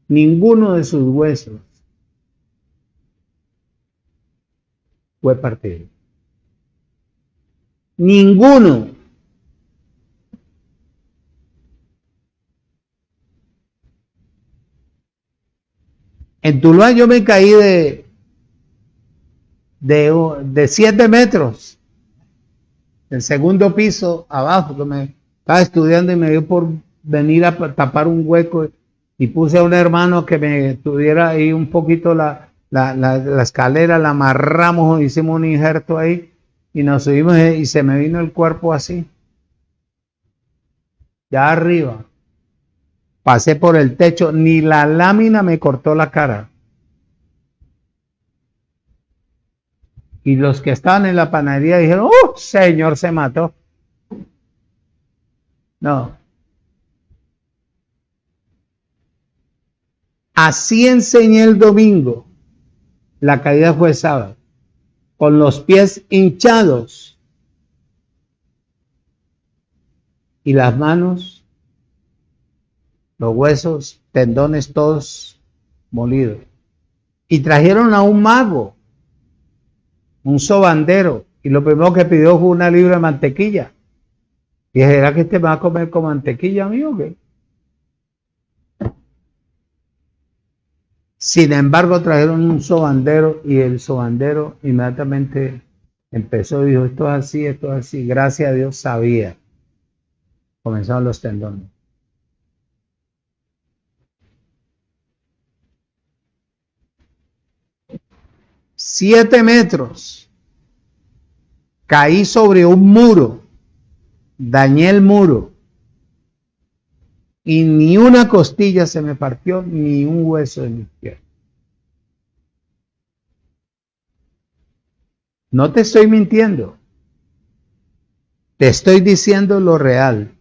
ninguno de sus huesos fue partido. Ninguno. En Tuluá yo me caí de 7 metros, del segundo piso abajo, que me estaba estudiando y me dio por venir a tapar un hueco y puse a un hermano que me tuviera ahí un poquito la escalera, la amarramos, hicimos un injerto ahí y nos subimos y se me vino el cuerpo así, ya arriba. Pasé por el techo, ni la lámina me cortó la cara. Y los que estaban en la panadería dijeron: ¡oh, señor, se mató! No. Así enseñé el domingo. La caída fue sábado. Con los pies hinchados. Y las manos, los huesos, tendones todos molidos. Y trajeron a un mago, un sobandero, y lo primero que pidió fue una libra de mantequilla. Y dije: ¿será que este va a comer con mantequilla, amigo? ¿Qué? Sin embargo, trajeron un sobandero y el sobandero inmediatamente empezó y dijo: esto es así, esto es así. Gracias a Dios sabía. Comenzaron los tendones. Siete metros. Caí sobre un muro. Dañé el muro. Y ni una costilla se me partió, ni un hueso de mi pierna. No te estoy mintiendo. Te estoy diciendo lo real.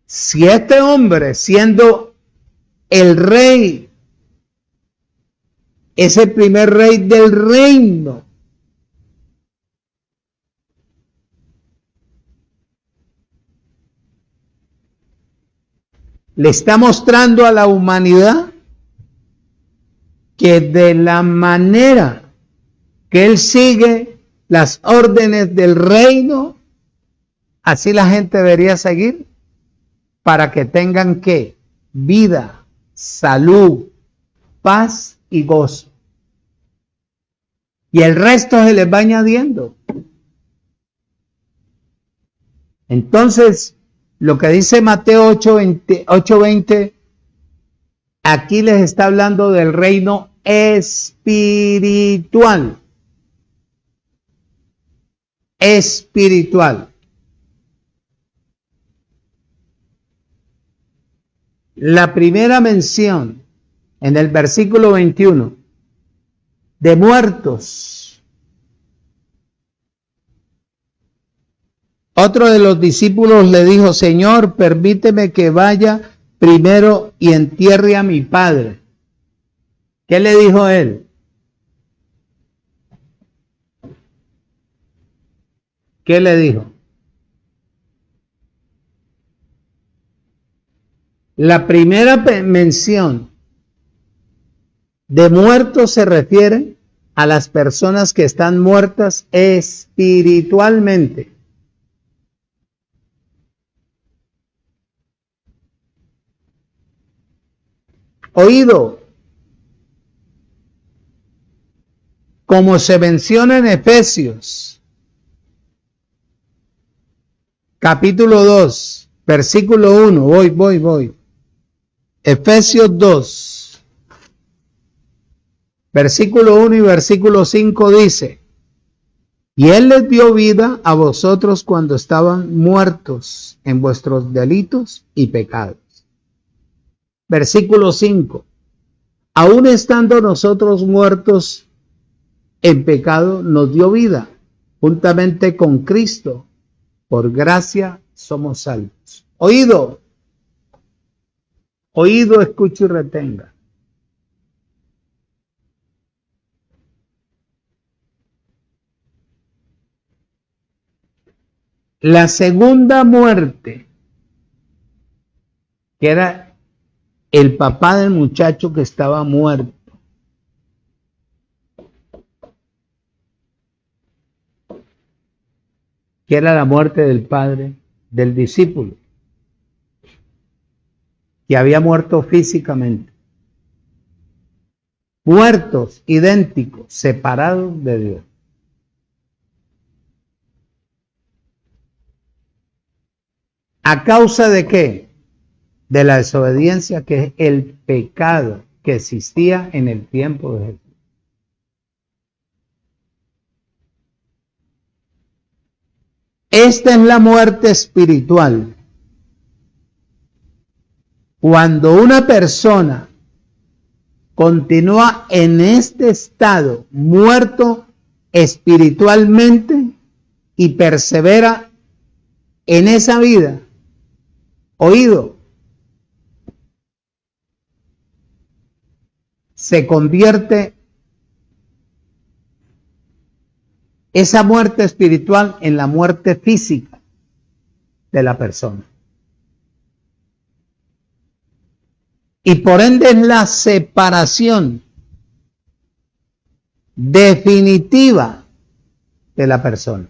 Siete hombres, siendo el rey, es el primer rey del reino. Le está mostrando a la humanidad que de la manera que él sigue las órdenes del reino, así la gente debería seguir para que tengan ¿qué? Vida, salud, paz y gozo. Y el resto se les va añadiendo. Entonces, lo que dice Mateo 8:20, aquí les está hablando del reino espiritual. Espiritual. La primera mención en el versículo 21 de muertos. Otro de los discípulos le dijo: Señor, permíteme que vaya primero y entierre a mi padre. ¿Qué le dijo él? ¿Qué le dijo? La primera mención de muertos se refiere a las personas que están muertas espiritualmente. Oído, como se menciona en Efesios, capítulo 2, versículo 1, voy. Efesios 2, versículo 1 y versículo 5 dice, y Él les dio vida a vosotros cuando estaban muertos en vuestros delitos y pecados. Versículo 5, aún estando nosotros muertos en pecado, nos dio vida juntamente con Cristo. Por gracia somos salvos. Oído, escuche y retenga. La segunda muerte, que era el papá del muchacho que estaba muerto, que era la muerte del padre del discípulo, que había muerto físicamente. Muertos, idénticos, separados de Dios. ¿A causa de qué? De la desobediencia, que es el pecado que existía en el tiempo de Jesús. Esta es la muerte espiritual. Cuando una persona continúa en este estado, muerto espiritualmente, y persevera en esa vida, oído, se convierte esa muerte espiritual en la muerte física de la persona. Y por ende es la separación definitiva de la persona.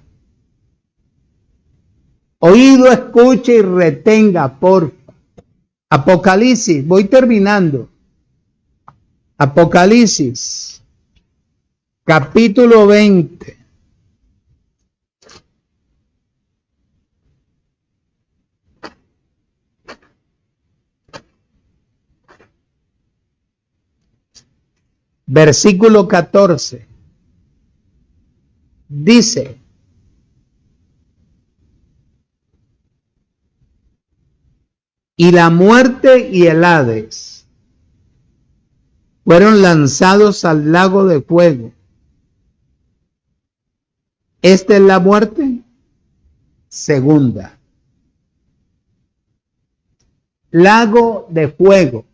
Oído, escuche y retenga, por Apocalipsis, voy terminando. Apocalipsis, capítulo 20. Versículo 14. Dice, y la muerte y el Hades fueron lanzados al lago de fuego. Esta es la muerte segunda. Lago de fuego.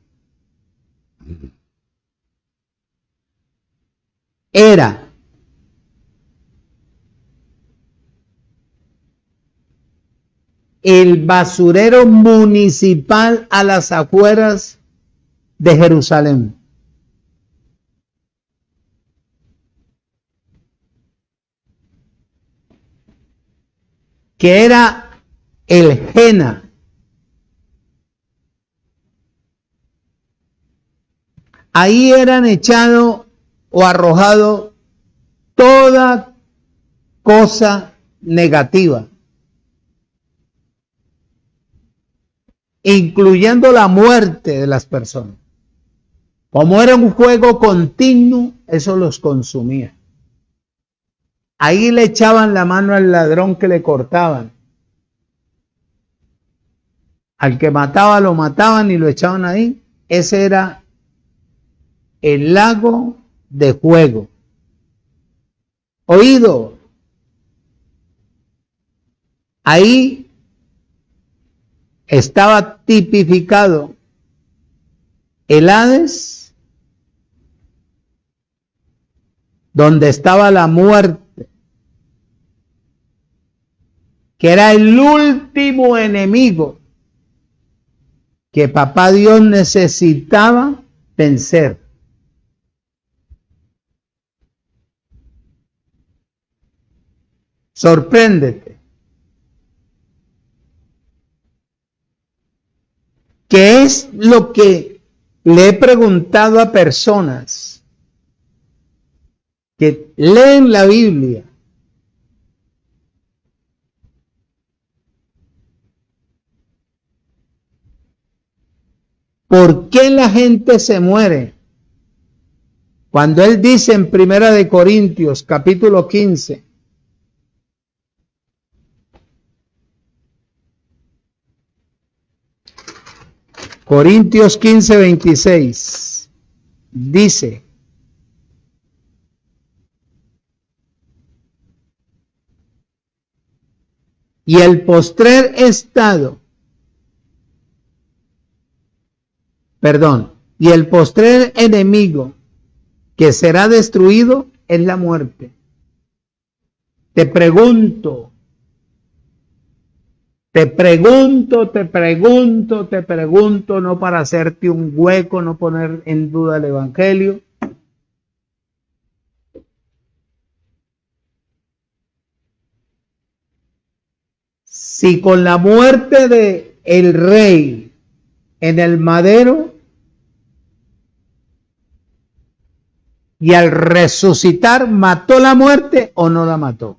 Era el basurero municipal a las afueras de Jerusalén. Que era el Jena. Ahí eran echado o arrojado toda cosa negativa, incluyendo la muerte de las personas. Como era un fuego continuo, eso los consumía. Ahí le echaban la mano al ladrón que le cortaban. Al que mataba lo mataban y lo echaban ahí. Ese era el lago de fuego. Oído. Ahí estaba tipificado el Hades donde estaba la muerte, que era el último enemigo que papá Dios necesitaba vencer. Sorpréndete. ¿Qué es lo que le he preguntado a personas que leen la Biblia? ¿Por qué la gente se muere? Cuando él dice en 1 Corintios capítulo 15, Corintios 15, 26, dice: y el postrer estado, y el postrer enemigo que será destruido es la muerte. Te pregunto, no para hacerte un hueco, no poner en duda el evangelio. Si con la muerte de el rey en el madero y al resucitar mató la muerte o no la mató.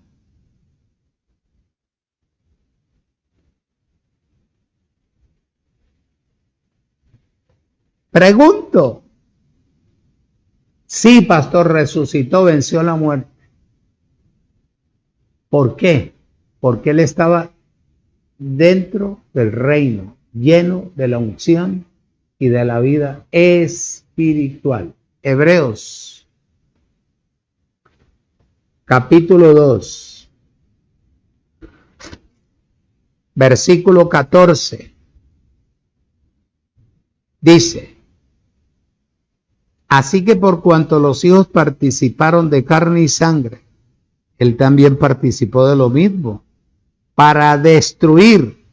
Pregunto. Sí, pastor, resucitó, venció la muerte. ¿Por qué? Porque él estaba dentro del reino, lleno de la unción y de la vida espiritual. Hebreos, capítulo 2, versículo 14, dice: así que por cuanto los hijos participaron de carne y sangre, él también participó de lo mismo, para destruir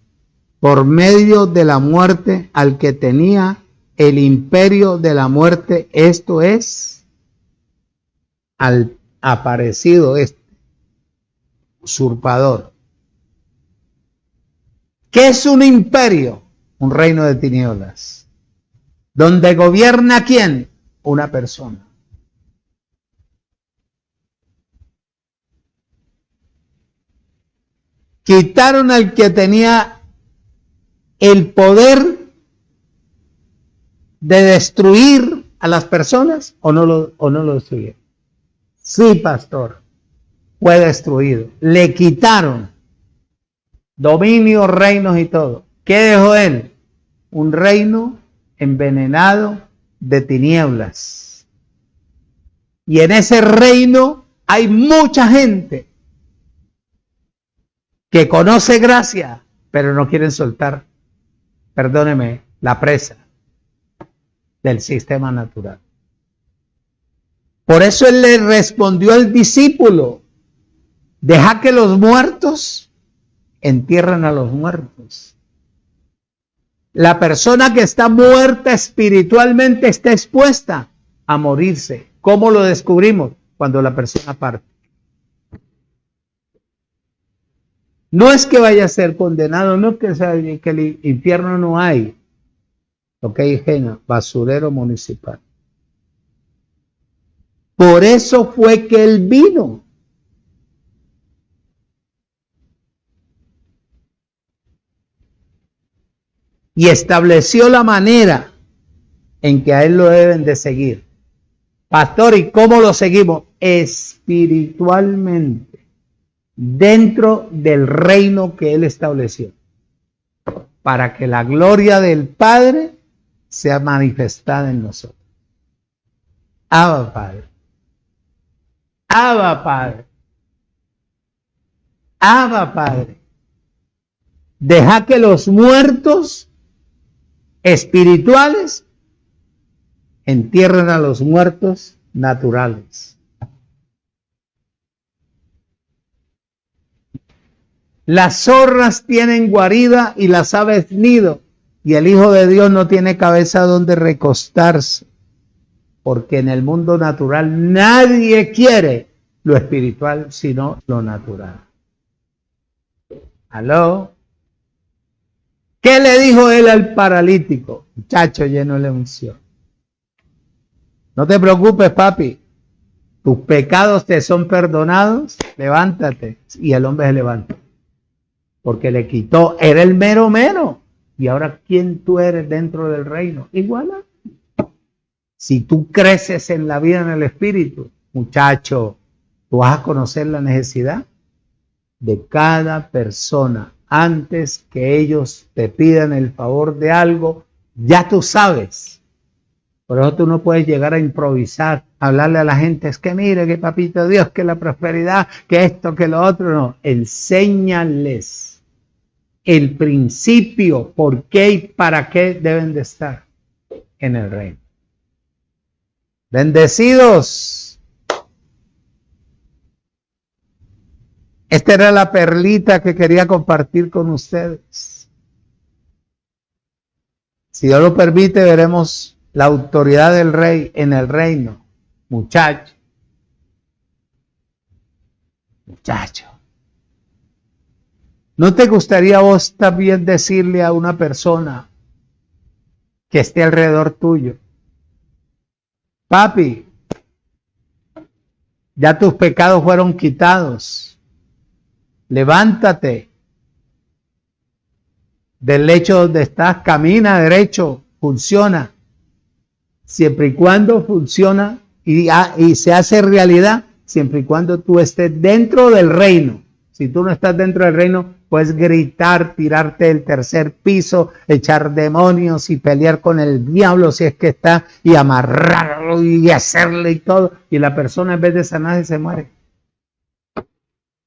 por medio de la muerte al que tenía el imperio de la muerte, esto es, al aparecido usurpador. ¿Qué es un imperio? Un reino de tinieblas. ¿Donde gobierna quién? Una persona. Quitaron al que tenía el poder de destruir a las personas o no lo destruyeron. Sí, pastor, fue destruido. Le quitaron dominio, reinos y todo. ¿Qué dejó él? Un reino envenenado de tinieblas. Y en ese reino hay mucha gente que conoce gracia, pero no quieren soltar, perdóneme, la presa del sistema natural. Por eso él le respondió al discípulo: deja que los muertos entierren a los muertos. La persona que está muerta espiritualmente está expuesta a morirse. ¿Cómo lo descubrimos? Cuando la persona parte. No es que vaya a ser condenado, no es que el infierno no hay. Lo que hay es basurero municipal. Por eso fue que él vino. Y estableció la manera en que a él lo deben de seguir. Pastor, ¿y cómo lo seguimos? Espiritualmente. Dentro del reino que él estableció, para que la gloria del Padre sea manifestada en nosotros. Abba, Padre. Abba, Padre. Abba, Padre. Deja que los muertos espirituales entierren a los muertos naturales. Las zorras tienen guarida y las aves nido, y el Hijo de Dios no tiene cabeza donde recostarse, porque en el mundo natural nadie quiere lo espiritual, sino lo natural. ¿Aló? ¿Qué le dijo él al paralítico? Muchacho lleno de unción. No te preocupes, papi. Tus pecados te son perdonados. Levántate. Y el hombre se levanta. Porque le quitó, era el mero mero. Y ahora, ¿quién tú eres dentro del reino? Igual. Si tú creces en la vida en el Espíritu, muchacho, tú vas a conocer la necesidad de cada persona. Antes que ellos te pidan el favor de algo, ya tú sabes. Por eso tú no puedes llegar a improvisar, hablarle a la gente, es que mire, que papito Dios, que la prosperidad, que esto, que lo otro. No, enséñales el principio, por qué y para qué deben de estar en el reino. Bendecidos. Esta era la perlita que quería compartir con ustedes. Si Dios lo permite, veremos la autoridad del rey en el reino. Muchacho. ¿No te gustaría a vos también decirle a una persona que esté alrededor tuyo? Papi, ya tus pecados fueron quitados. Levántate del lecho donde estás, camina derecho, funciona. Siempre y cuando funciona y se hace realidad, siempre y cuando tú estés dentro del reino. Si tú no estás dentro del reino, puedes gritar, tirarte del tercer piso, echar demonios y pelear con el diablo si es que está, y amarrarlo y hacerle y todo. Y la persona en vez de sanarse se muere.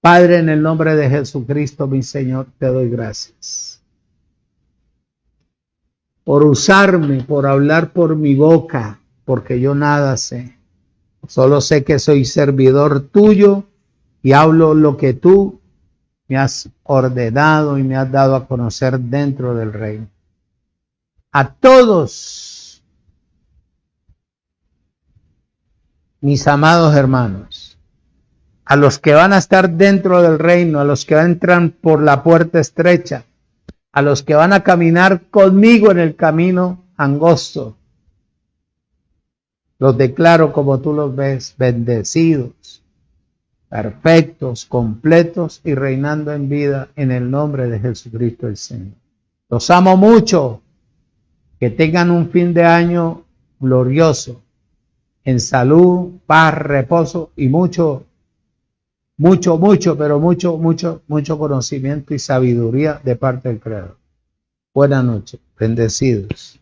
Padre, en el nombre de Jesucristo, mi Señor, te doy gracias por usarme, por hablar por mi boca, porque yo nada sé. Solo sé que soy servidor tuyo y hablo lo que tú me has ordenado y me has dado a conocer dentro del reino. A todos mis amados hermanos, a los que van a estar dentro del reino, a los que entran por la puerta estrecha, a los que van a caminar conmigo en el camino angosto, los declaro como tú los ves, bendecidos, perfectos, completos y reinando en vida en el nombre de Jesucristo el Señor. Los amo mucho, que tengan un fin de año glorioso, en salud, paz, reposo y mucho conocimiento y sabiduría de parte del Creador. Buenas noches, bendecidos.